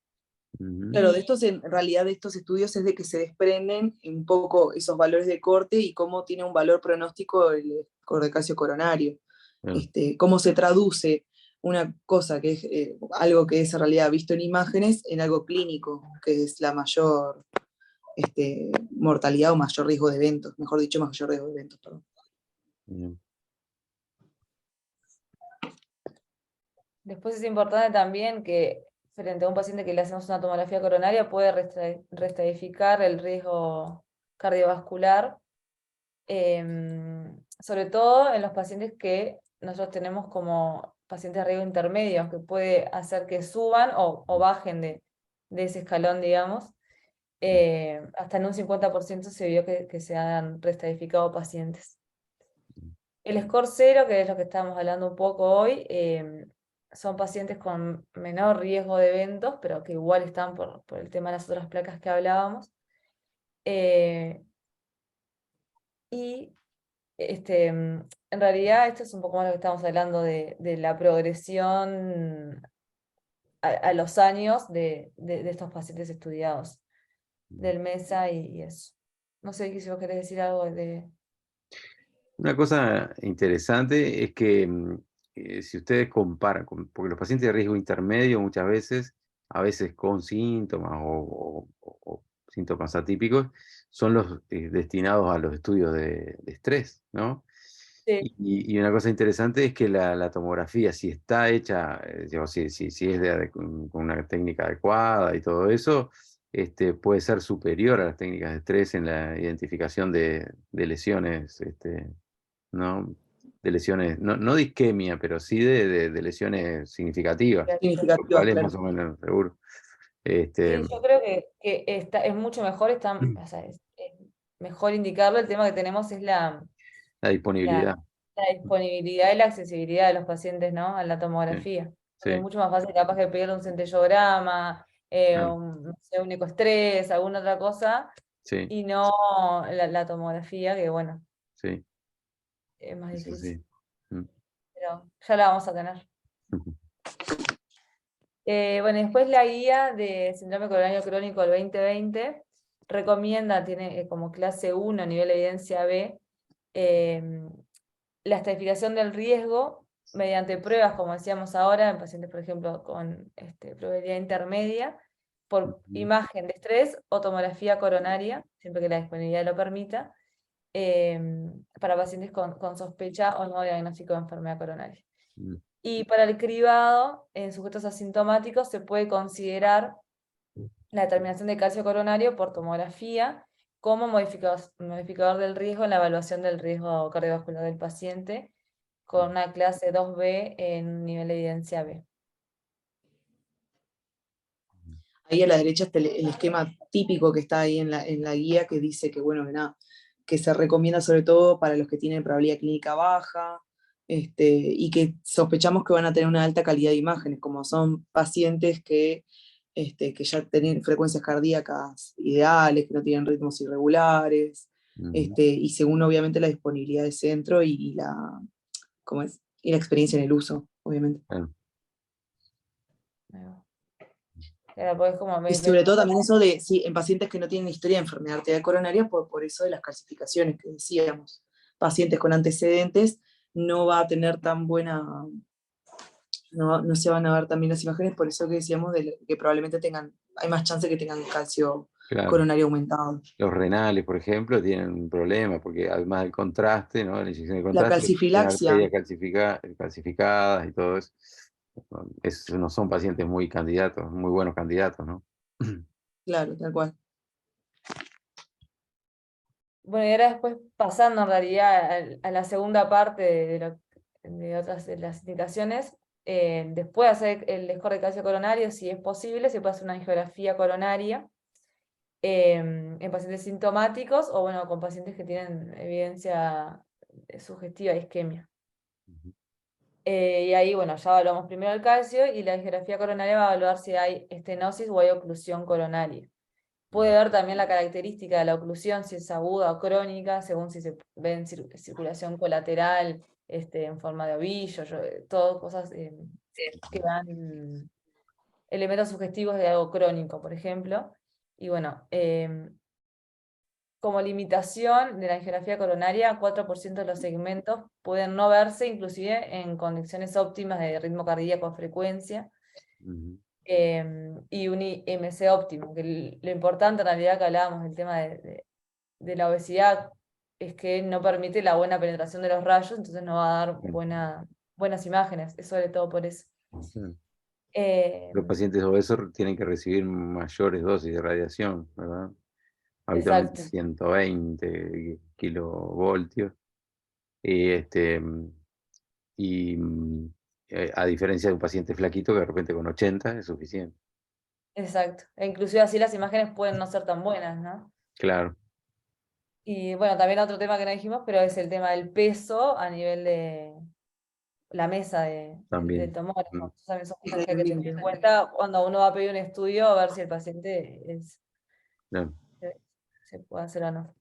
Claro, de estos, en realidad de estos estudios es de que se desprenden un poco esos valores de corte y cómo tiene un valor pronóstico el score de calcio coronario. Cómo se traduce una cosa que es algo que es en realidad visto en imágenes en algo clínico, que es la mayor mortalidad o mayor riesgo de eventos, mejor dicho, mayor riesgo de eventos, perdón. Después es importante también que frente a un paciente que le hacemos una tomografía coronaria puede reestratificar el riesgo cardiovascular, sobre todo en los pacientes que nosotros tenemos como pacientes de riesgo intermedio, que puede hacer que suban o bajen de ese escalón, digamos. Hasta en un 50% se vio que se han reestratificado pacientes. El score 0, que es lo que estábamos hablando un poco hoy, son pacientes con menor riesgo de eventos, pero que igual están por el tema de las otras placas que hablábamos. Y en realidad esto es un poco más lo que estamos hablando de la progresión a los años de estos pacientes estudiados, del MESA y eso. No sé si vos querés decir algo de... Una cosa interesante es que si ustedes comparan, porque los pacientes de riesgo intermedio muchas veces, a veces con síntomas o síntomas atípicos, son los destinados a los estudios de estrés, ¿no? Sí. Y una cosa interesante es que la tomografía, si está hecha, digamos, si es con una técnica adecuada y todo eso, puede ser superior a las técnicas de estrés en la identificación de lesiones, ¿no? De lesiones, no de isquemia, pero sí de lesiones significativas, lo Significativas, cual es claro. más o menos seguro. Sí, yo creo que es mucho mejor, o sea, es mejor indicarlo. El tema que tenemos es La la disponibilidad. disponibilidad y la accesibilidad de los pacientes, ¿no? A la Sí, tomografía. Porque es sí, mucho más fácil capaz que pedirle un centellograma, claro, no sé, un ecoestrés, alguna otra cosa, sí, y no la tomografía, que bueno, sí, es más eso difícil. sí. Mm. Pero ya la vamos a tener. Ujú. Bueno, después la guía de síndrome coronario crónico del 2020 recomienda, tiene como clase 1, nivel de evidencia B, la estratificación del riesgo mediante pruebas, como decíamos ahora, en pacientes, por ejemplo, con probabilidad intermedia, por imagen de estrés o tomografía coronaria, siempre que la disponibilidad lo permita, para pacientes con sospecha o no diagnóstico de enfermedad coronaria. Mm. Y para el cribado, en sujetos asintomáticos, se puede considerar la determinación de calcio coronario por tomografía como modificador del riesgo en la evaluación del riesgo cardiovascular del paciente, con una clase 2B en nivel de evidencia B. Ahí a la derecha está el esquema típico que está ahí en la guía que dice que, bueno, que nada, que se recomienda sobre todo para los que tienen probabilidad clínica baja, y que sospechamos que van a tener una alta calidad de imágenes, como son pacientes que ya tienen frecuencias cardíacas ideales, que no tienen ritmos irregulares, y según obviamente la disponibilidad de centro y ¿cómo es? Y la experiencia en el uso, obviamente. Claro. Ahora podés como Y sobre todo también eso de, sí, en pacientes que no tienen historia de enfermedad arterial coronaria, por eso de las calcificaciones que decíamos. Pacientes con antecedentes no va a tener tan buena, no se van a ver también las imágenes, por eso que decíamos que probablemente hay más chance que tengan calcio Claro. coronario aumentado. Los renales, por ejemplo, tienen un problema, porque además del contraste, ¿no? La inyección de La contraste, tienen calcifilaxia, arterias calcificadas y todo eso. No son pacientes muy candidatos, muy buenos candidatos, ¿no? claro, tal cual. Bueno, y ahora después pasando en realidad a la segunda parte de otras de las indicaciones, después de hacer el score de calcio coronario, si es posible, se puede hacer una angiografía coronaria en pacientes sintomáticos o bueno, con pacientes que tienen evidencia sugestiva de isquemia. Y ahí, bueno, ya evaluamos primero el calcio y la angiografía coronaria va a evaluar si hay estenosis o hay oclusión coronaria. Puede ver también la característica de la oclusión, si es aguda o crónica, según si se ve en circulación colateral, en forma de ovillo, todo cosas que dan elementos sugestivos de algo crónico, por ejemplo. Y bueno, como limitación de la angiografía coronaria, 4% de los segmentos pueden no verse, inclusive en condiciones óptimas de ritmo cardíaco a frecuencia, y un IMC óptimo, que lo importante en realidad que hablábamos del tema de la obesidad es que no permite la buena penetración de los rayos, entonces no va a dar buenas imágenes, es sobre todo por eso. Los pacientes obesos tienen que recibir mayores dosis de radiación, ¿verdad? Habitualmente Exacto. 120 kilovoltios. Y a diferencia de un paciente flaquito que de repente con 80 es suficiente. Exacto. E inclusive así las imágenes pueden no ser tan buenas, ¿no? Claro. Y bueno, también otro tema que no dijimos, pero es el tema del peso a nivel de la mesa del También. tomógrafo. Eso también son cosas Sí, que hay que tener en también. cuenta cuando uno va a pedir un estudio, a ver si el paciente Claro. se puede hacer o no.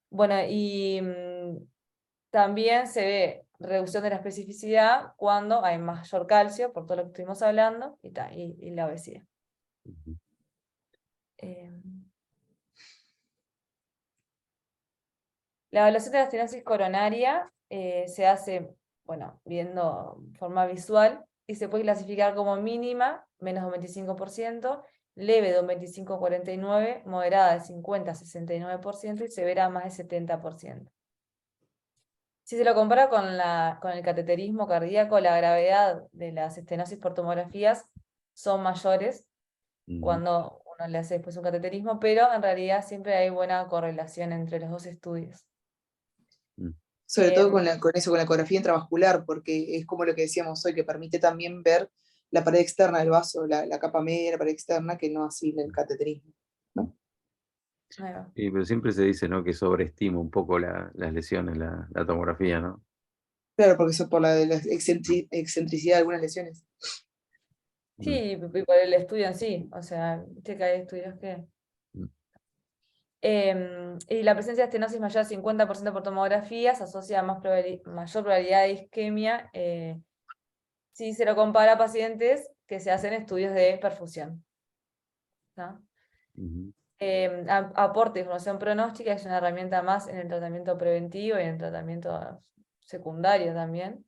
Bueno, y también se ve reducción de la especificidad cuando hay mayor calcio, por todo lo que estuvimos hablando, y la obesidad. La evaluación de la estenosis coronaria se hace, bueno, viendo forma visual, y se puede clasificar como mínima, menos de un 25%, leve de un 25 a 49%, moderada de 50 a 69% y severa más de 70%. Si se lo compara con el cateterismo cardíaco, la gravedad de las estenosis por tomografías son mayores cuando uno le hace después un cateterismo, pero en realidad siempre hay buena correlación entre los dos estudios. Sobre todo con eso, con la ecografía intravascular, porque es como lo que decíamos hoy, que permite también ver la pared externa del vaso, la capa media de la pared externa, que no así en el cateterismo, ¿no? Sí, pero siempre se dice, ¿no?, que sobreestima un poco las lesiones, la tomografía, ¿no? Claro, porque eso por la de la excentricidad de algunas lesiones. Sí, y por el estudio en sí, o sea, viste que hay estudios que... y la presencia de estenosis mayor al 50% por tomografía se asocia a mayor probabilidad de isquemia si se lo compara a pacientes que se hacen estudios de perfusión, ¿no? Aporte de información pronóstica es una herramienta más en el tratamiento preventivo y en el tratamiento secundario también.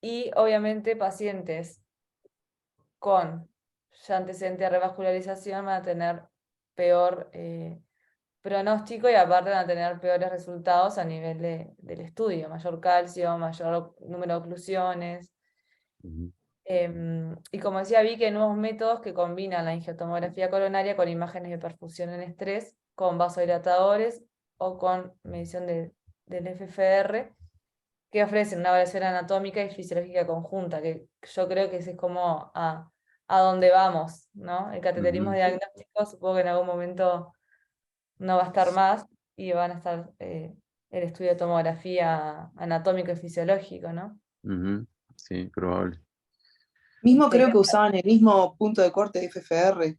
Y obviamente pacientes con ya antecedente de revascularización van a tener peor pronóstico y aparte van a tener peores resultados a nivel del estudio, mayor calcio, mayor número de oclusiones. Y como decía, vi que hay nuevos métodos que combinan la angiotomografía coronaria con imágenes de perfusión en estrés, con vasodilatadores o con medición del FFR, que ofrecen una evaluación anatómica y fisiológica conjunta, que yo creo que ese es como a dónde vamos, ¿no? El cateterismo diagnóstico supongo que en algún momento no va a estar más y van a estar el estudio de tomografía anatómico y fisiológico, ¿no? Sí, probable. Mismo creo que usaban el mismo punto de corte de FFR,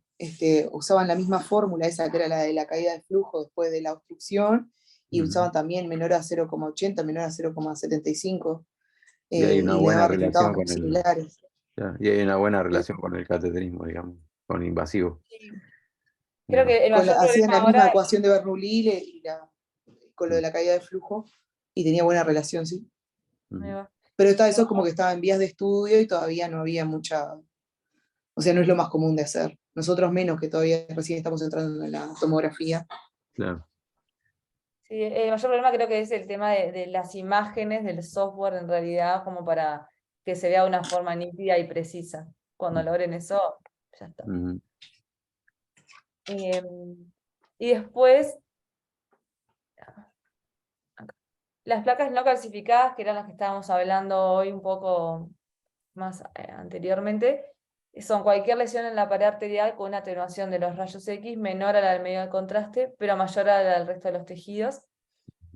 usaban la misma fórmula, esa que era la de la caída de flujo después de la obstrucción, y usaban también menor a 0,80, menor a 0,75, Y hay una y les buena daba relación resultados muy con similares. y hay una buena relación con el cateterismo, digamos, con invasivo. Creo que el mayor Hacían problema la misma ahora ecuación de Bernoulli con lo de la caída de flujo, y tenía buena relación, sí. Pero eso es como que estaba en vías de estudio y todavía no había mucha, o sea, no es lo más común de hacer. Nosotros menos, que todavía recién estamos entrando en la tomografía. Claro. Sí, el mayor problema creo que es el tema de las imágenes del software en realidad, como para que se vea de una forma nítida y precisa. Cuando logren eso, ya está. Y después, Las placas no calcificadas, que eran las que estábamos hablando hoy un poco más anteriormente, son cualquier lesión en la pared arterial con una atenuación de los rayos X menor a la del medio de contraste, pero mayor a la del resto de los tejidos.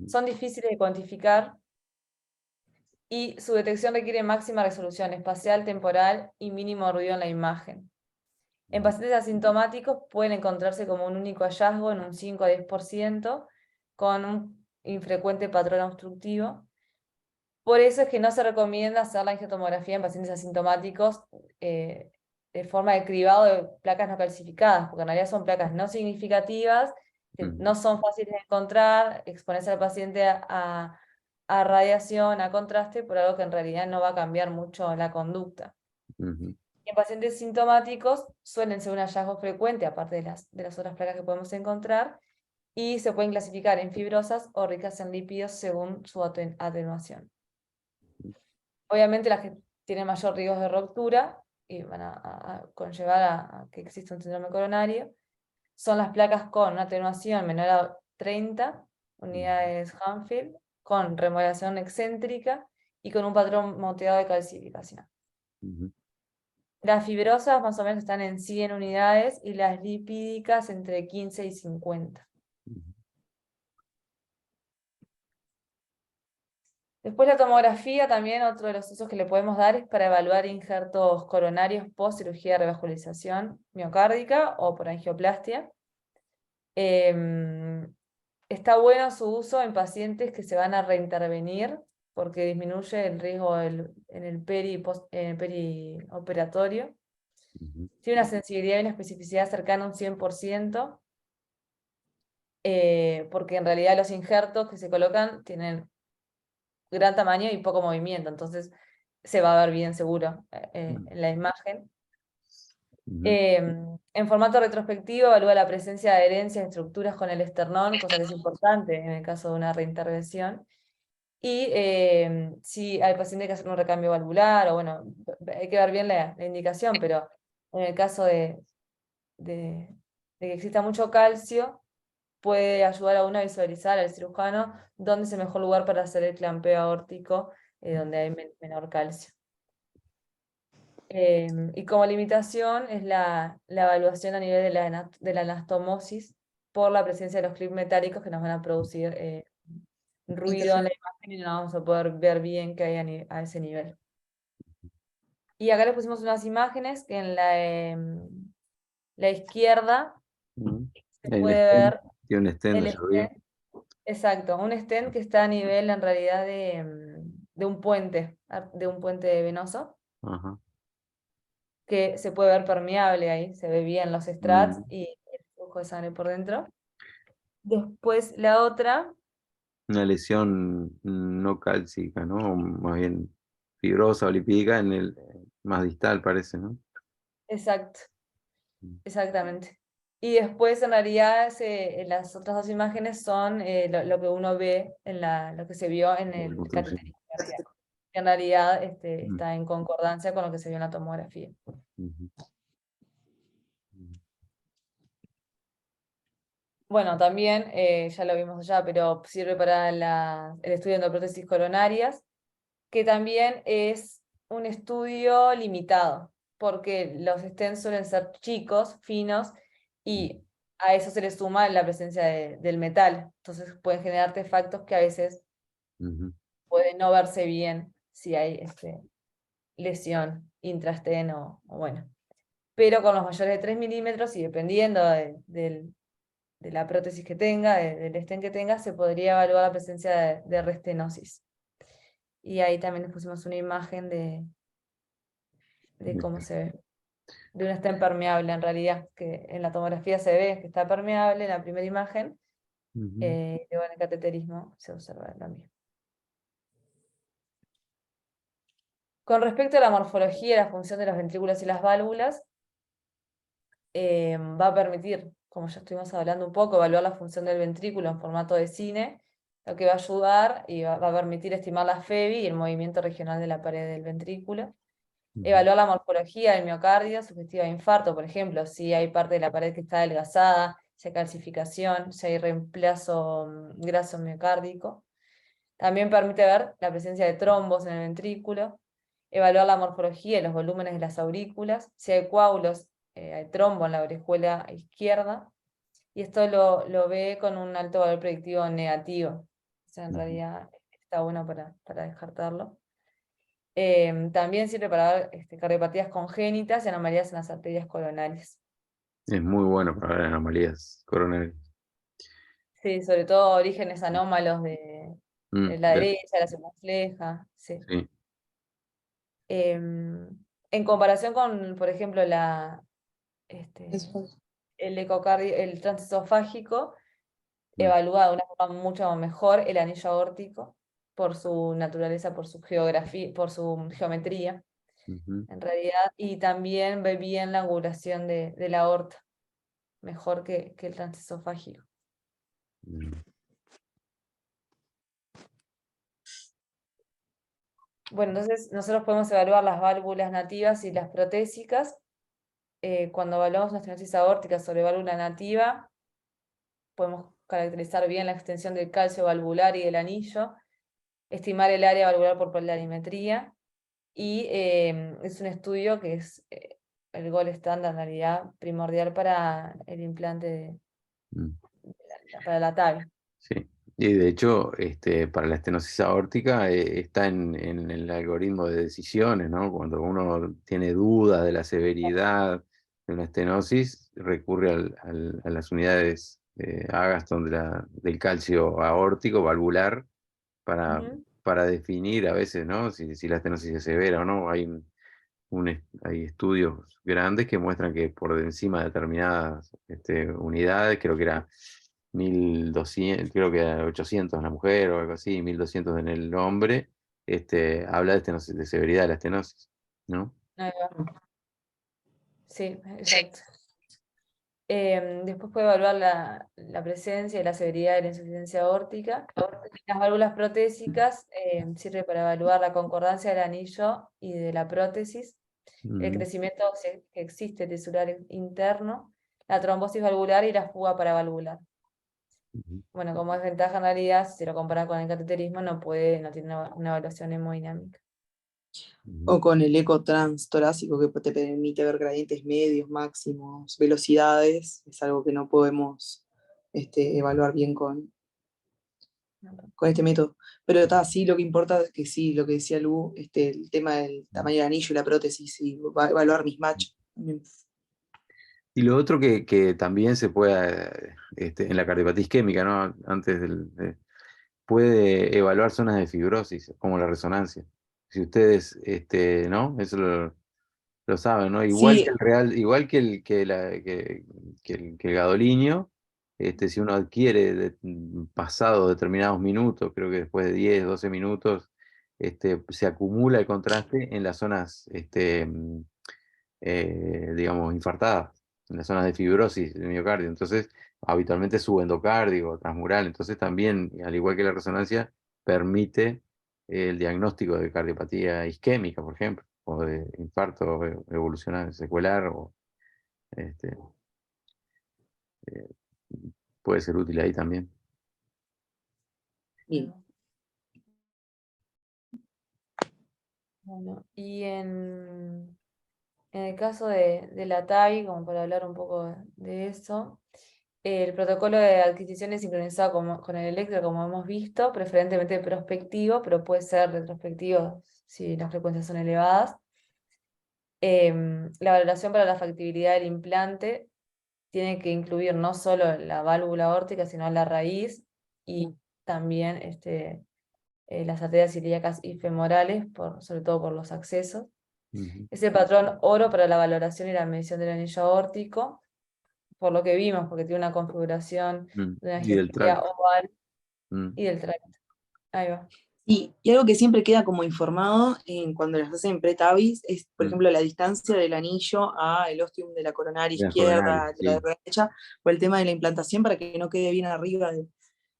Son difíciles de cuantificar y su detección requiere máxima resolución espacial, temporal y mínimo ruido en la imagen. En pacientes asintomáticos pueden encontrarse como un único hallazgo en un 5 a 10%, con un infrecuente patrón obstructivo. Por eso es que no se recomienda hacer la angiotomografía en pacientes asintomáticos de forma de cribado de placas no calcificadas, porque en realidad son placas no significativas, que no son fáciles de encontrar, exponerse al paciente a radiación, a contraste, por algo que en realidad no va a cambiar mucho la conducta. En pacientes sintomáticos suelen ser un hallazgo frecuente, aparte de las otras placas que podemos encontrar, y se pueden clasificar en fibrosas o ricas en lípidos según su atenuación. Obviamente las que tienen mayor riesgo de ruptura y van a conllevar a que exista un síndrome coronario son las placas con una atenuación menor a 30 unidades Hanfield, con remodelación excéntrica y con un patrón moteado de calcificación. Las fibrosas más o menos están en 100 unidades y las lipídicas entre 15 y 50. Después la tomografía también, otro de los usos que le podemos dar es para evaluar injertos coronarios post cirugía de revascularización miocárdica o por angioplastia. Está bueno su uso en pacientes que se van a reintervenir porque disminuye el riesgo en el perioperatorio. Tiene una sensibilidad y una especificidad cercana a un 100%, porque en realidad los injertos que se colocan tienen gran tamaño y poco movimiento, entonces se va a ver bien seguro en la imagen. En formato retrospectivo evalúa la presencia de adherencia de estructuras con el esternón, cosa que es importante en el caso de una reintervención. Y si al paciente hay que hacer un recambio valvular, o bueno, hay que ver bien la indicación, pero en el caso de que exista mucho calcio, puede ayudar a uno a visualizar al cirujano dónde es el mejor lugar para hacer el clampeo aórtico, donde hay menor calcio. Y como limitación es la evaluación a nivel de la anastomosis por la presencia de los clips metálicos que nos van a producir ruido en la imagen y no vamos a poder ver bien qué hay a ese nivel. Y acá les pusimos unas imágenes que en la izquierda se puede ver tiene un stent, el stent. Exacto, un stent que está a nivel en realidad de un puente venoso. Que se puede ver permeable ahí, se ve bien los strats y el flujo de sangre por dentro. Después la otra. Una lesión no cálcica, ¿no? O más bien fibrosa o lipídica en el más distal, parece, ¿no? Exacto, exactamente. Y después en realidad las otras dos imágenes son lo que uno ve en lo que se vio en el cateterismo cardíaco. En realidad está en concordancia con lo que se vio en la tomografía. Bueno, también, ya lo vimos allá, pero sirve para el estudio de endoprótesis coronarias, que también es un estudio limitado, porque los stents suelen ser chicos, finos, y a eso se le suma la presencia del metal. Entonces pueden generar artefactos que a veces pueden no verse bien si hay lesión intrastent o bueno. Pero con los mayores de 3 milímetros y dependiendo de la prótesis que tenga, del stent que tenga, se podría evaluar la presencia de restenosis. Y ahí también les pusimos una imagen de cómo se ve. De un stent permeable en realidad, que en la tomografía se ve que está permeable en la primera imagen, luego en el cateterismo se observa también. Con respecto a la morfología y la función de los ventrículos y las válvulas, va a permitir, como ya estuvimos hablando un poco, evaluar la función del ventrículo en formato de cine, lo que va a ayudar y va a permitir estimar la FEBI y el movimiento regional de la pared del ventrículo. Evaluar la morfología del miocardio, sugestiva de infarto, por ejemplo, si hay parte de la pared que está adelgazada, si hay calcificación, si hay reemplazo graso miocárdico. También permite ver la presencia de trombos en el ventrículo, evaluar la morfología y los volúmenes de las aurículas, si hay coágulos, hay trombo en la orejuela izquierda, y esto lo ve con un alto valor predictivo negativo. O sea, en realidad está bueno para descartarlo. También sirve para ver cardiopatías congénitas y anomalías en las arterias coronarias. Es muy bueno para ver anomalías coronarias. Sí, sobre todo orígenes anómalos de la Del- derecha, la circunfleja. Sí. sí. En comparación con, por ejemplo, el ecocardio, el transesofágico, evalúa de una forma mucho mejor el anillo aórtico por su naturaleza, por su geografía, por su geometría, en realidad, y también ve bien la angulación de la aorta, mejor que el transesofágico. Bueno, entonces nosotros podemos evaluar las válvulas nativas y las protésicas. Cuando evaluamos una estenosis aórtica sobre válvula nativa, podemos caracterizar bien la extensión del calcio valvular y del anillo, estimar el área valvular por polarimetría, y es un estudio que es el gold standard, en realidad, primordial para el implante para la TAVI. Sí. Y de hecho, para la estenosis aórtica está en el algoritmo de decisiones, ¿no? Cuando uno tiene dudas de la severidad de una estenosis, recurre a las unidades Agaston del calcio aórtico valvular para definir a veces, ¿no? Si la estenosis es severa o no. Hay estudios grandes que muestran que por encima de determinadas unidades, creo que era 1200, creo que era 800 en la mujer o algo así, 1200 en el hombre, habla de severidad de la estenosis, ¿no? Ahí va. Sí, exacto. Después puede evaluar la presencia y la severidad de la insuficiencia aórtica. Las válvulas protésicas sirven para evaluar la concordancia del anillo y de la prótesis, el crecimiento que existe tisular interno, la trombosis valvular y la fuga paravalvular. Bueno, como es ventaja en realidad, si lo compara con el cateterismo, no tiene una evaluación hemodinámica. O con el eco transtorácico que te permite ver gradientes medios, máximos, velocidades, es algo que no podemos evaluar bien con este método. Pero está, sí, lo que importa es que sí, lo que decía Lu, el tema del tamaño del anillo y la prótesis, y evaluar mismatch. Y lo otro que también se puede, en la cardiopatía isquémica, ¿no? Puede evaluar zonas de fibrosis, como la resonancia. Si ustedes, ¿no? Eso lo saben, ¿no? Igual que Sí, el real, igual que el gadolinio, si uno adquiere pasado determinados minutos, creo que después de 10, 12 minutos, se acumula el contraste en las zonas, digamos, infartadas, en las zonas de fibrosis del miocardio. Entonces, habitualmente subendocardio, transmural. Entonces, también, al igual que la resonancia, permite el diagnóstico de cardiopatía isquémica, por ejemplo, o de infarto evolucional, secuelar, o este, eh, puede ser útil ahí también. bien. Bueno, y en el caso de la TAVI, como para hablar un poco de eso, el protocolo de adquisición es sincronizado con el electro, como hemos visto, preferentemente prospectivo, pero puede ser retrospectivo si las frecuencias son elevadas. La valoración para la factibilidad del implante tiene que incluir no solo la válvula aórtica, sino la raíz y también las arterias ilíacas y femorales, sobre todo por los accesos. Es el patrón oro para la valoración y la medición del anillo aórtico, por lo que vimos, porque tiene una configuración de una Y del geometría tracto. oval y del tracto. Ahí va. Y algo que siempre queda como informado cuando las hacen pre-TAVIs es, por ejemplo, la distancia del anillo al ostium de la coronaria Las coronarias, izquierda, de la sí. derecha, o el tema de la implantación para que no quede bien arriba de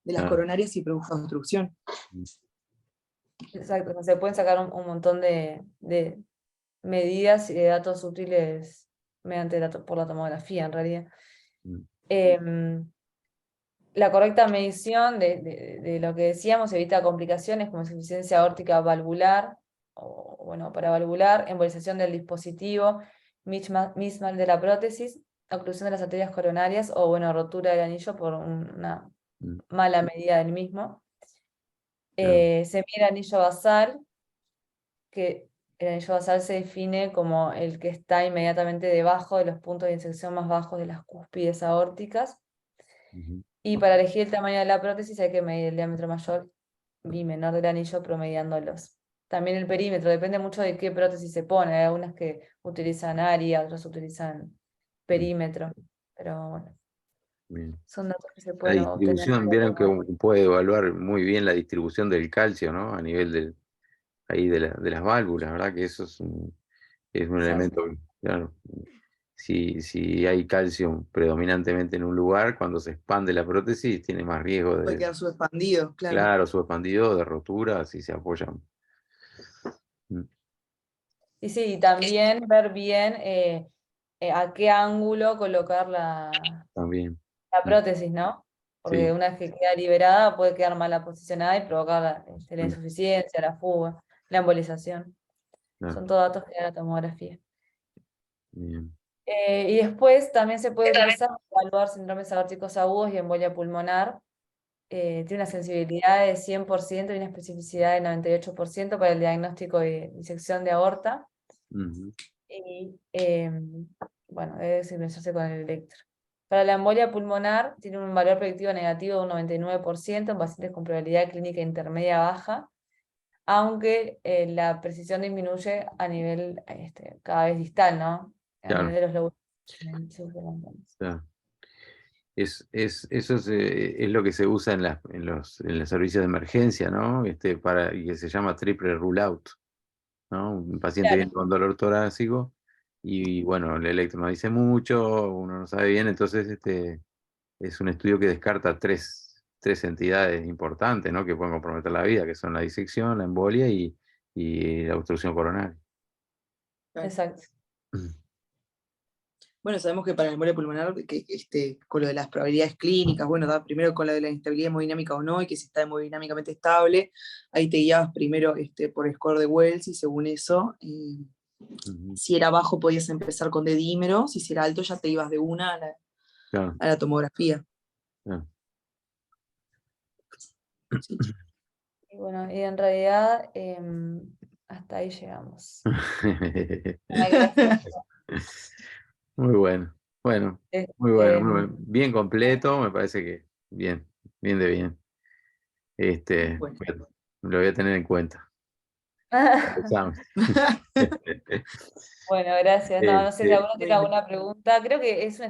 las Claro. coronarias y produzca obstrucción. Exacto, o sea, se pueden sacar un montón de medidas y de datos útiles por la tomografía, en realidad. la correcta medición de lo que decíamos evita complicaciones como insuficiencia aórtica valvular, o bueno, paravalvular, embolización del dispositivo, mismal de la prótesis, oclusión de las arterias coronarias o bueno, rotura del anillo por una mala medida del mismo. Se mide el anillo basal, que el anillo basal se define como el que está inmediatamente debajo de los puntos de intersección más bajos de las cúspides aórticas. Y para elegir el tamaño de la prótesis hay que medir el diámetro mayor y menor del anillo promediándolos. También el perímetro, depende mucho de qué prótesis se pone. Hay algunas que utilizan área, otras utilizan perímetro. Pero bueno, Bien. son datos que se La pueden obtener. distribución, vieron que puede evaluar muy bien la distribución del calcio, ¿no? A nivel ahí de las válvulas, ¿verdad? Que eso es un elemento, claro. Si hay calcio predominantemente en un lugar, cuando se expande la prótesis, tiene más riesgo Puede de, quedar subexpandido, claro. claro, su expandido, de rotura, si se apoyan. Y sí, también ver bien a qué ángulo colocar la También. prótesis, ¿no? Porque Sí. una vez que queda liberada puede quedar mal posicionada y provocar la insuficiencia, la fuga, la embolización. Claro. Son todos datos que da la tomografía. Bien. Y después también se puede utilizar para evaluar síndromes aórticos agudos y embolia pulmonar. Tiene una sensibilidad de 100% y una especificidad de 98% para el diagnóstico de disección de aorta. Y bueno, debe sincronizarse con el electro. Para la embolia pulmonar tiene un valor predictivo negativo de un 99% en pacientes con probabilidad clínica intermedia baja, aunque la precisión disminuye a nivel cada vez distal, ¿no? A Claro. nivel de los lóbulos. Claro. Eso es lo que se usa en los servicios de emergencia, ¿no? Y que se llama triple rule out, ¿no? Un paciente viene con dolor torácico y bueno, el electro no dice mucho, uno no sabe bien, entonces es un estudio que descarta tres entidades importantes, ¿no? Que pueden comprometer la vida, que son la disección, la embolia y la obstrucción coronaria. Exacto. Bueno, sabemos que para la embolia pulmonar, con lo de las probabilidades clínicas, bueno, primero con lo de la inestabilidad hemodinámica o no, y que si está hemodinámicamente estable, ahí te guiabas primero por score de Wells, y según eso, si era bajo podías empezar con dedímeros, y si era alto ya te ibas de una a la tomografía. Claro. Sí. Y bueno, y en realidad hasta ahí llegamos. Muy bueno. Bueno, muy bueno, muy bueno. Bien completo, me parece que bien de bien. Bueno, lo voy a tener en cuenta. Bueno, gracias. No sé si alguno tiene alguna pregunta. Creo que es una